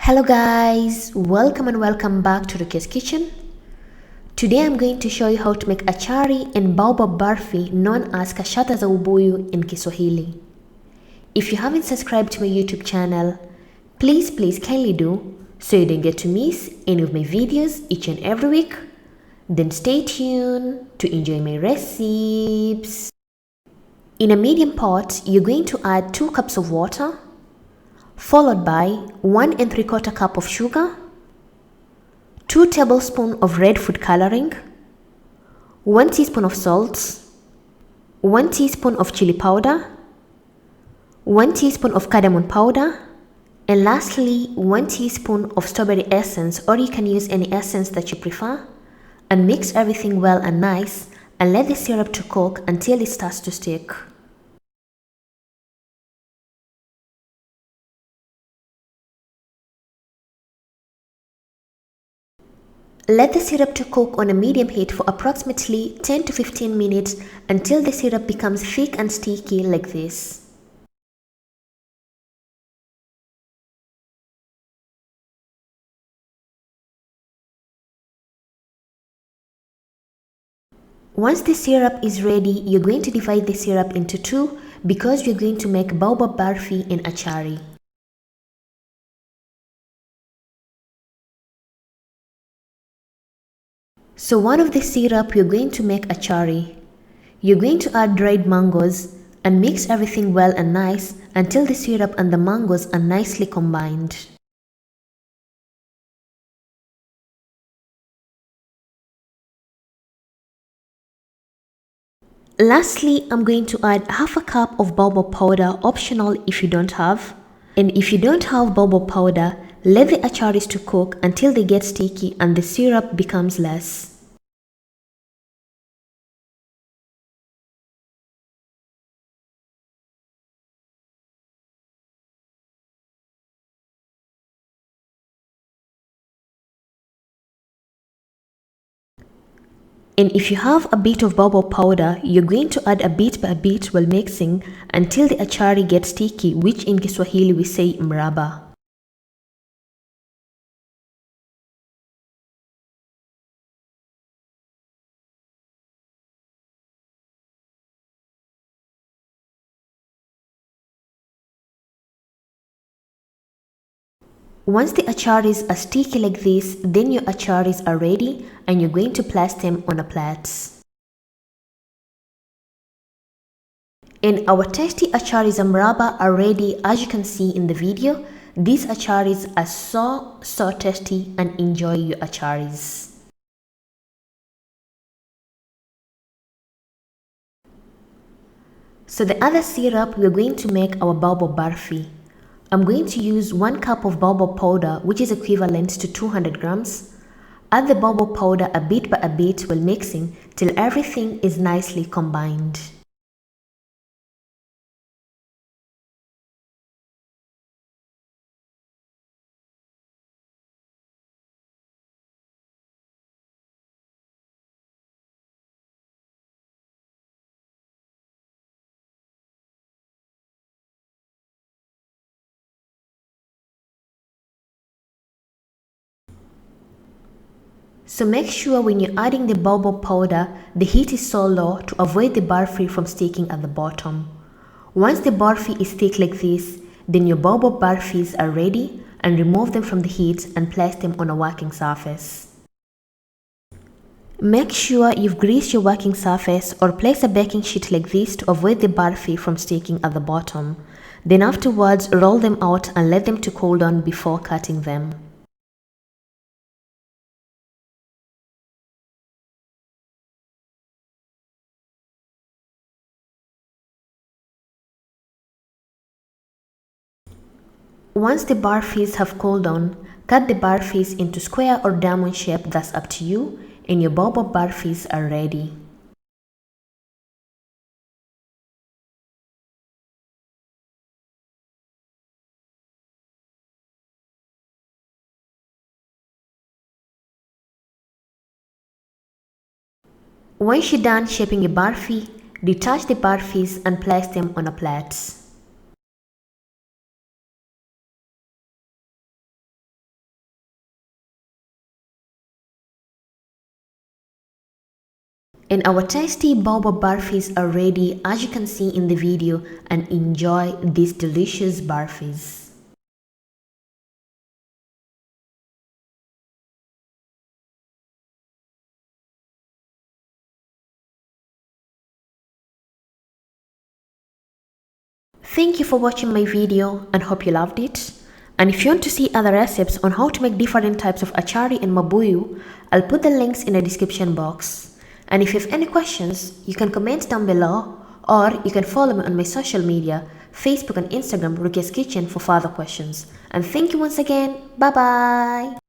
Hello guys, welcome and welcome back to Rukias kitchen. Today I'm going to show you how to make achari and baobab burfi known as kashata za Ubuyu in Kiswahili. If you haven't subscribed to my YouTube channel, please kindly do so you don't get to miss any of my videos each and every week. Then stay tuned to enjoy my recipes. In a medium pot, you're going to add 2 cups of water, followed by 1 3/4 cup of sugar, 2 tablespoons of red food coloring, 1 teaspoon of salt, 1 teaspoon of chili powder, 1 teaspoon of cardamon powder, and lastly 1 teaspoon of strawberry essence, or you can use any essence that you prefer, and mix everything well and nice and let the syrup to cook until it starts to stick. Let the syrup to cook on a medium heat for approximately 10 to 15 minutes until the syrup becomes thick and sticky like this. Once the syrup is ready, you're going to divide the syrup into 2 because we're going to make baobab burfi and achari. So one of the syrup you're going to make achari. You're going to add dried mangoes and mix everything well and nice until the syrup and the mangoes are nicely combined. Lastly, I'm going to add half a cup of baobab powder, optional if you don't have. And if you don't have baobab powder, let the acharis to cook until they get sticky and the syrup becomes less. And if you have a bit of baobab powder, you're going to add a bit by bit while mixing until the achari gets sticky, which in Kiswahili we say mraba. Once the acharis are sticky like this, then your acharis are ready and you're going to place them on a plate. And our tasty acharis and mraba are ready. As you can see in the video, these acharis are so tasty, and enjoy your acharis. So the other syrup, we're going to make our baobab burfi. I'm going to use 1 cup of baobab powder, which is equivalent to 200 grams. Add the baobab powder a bit by a bit while mixing till everything is nicely combined. So make sure when you're adding the baobab powder, the heat is so low to avoid the burfi from sticking at the bottom. Once the burfi is thick like this, then your baobab burfis are ready, and remove them from the heat and place them on a working surface. Make sure you've greased your working surface or place a baking sheet like this to avoid the burfi from sticking at the bottom. Then afterwards, roll them out and let them to cool down before cutting them. Once the burfis have cooled down, cut the burfis into square or diamond shape, that's up to you, and your baobab burfis are ready. Once you're done shaping your burfi, detach the burfis and place them on a plate. And our tasty baobab burfis are ready, as you can see in the video, and enjoy these delicious burfis. Thank you for watching my video and hope you loved it. And if you want to see other recipes on how to make different types of achari and mabuyu, I'll put the links in the description box. And if you have any questions, you can comment down below, or you can follow me on my social media, Facebook and Instagram, Rukias Kitchen, for further questions. And thank you once again. Bye bye.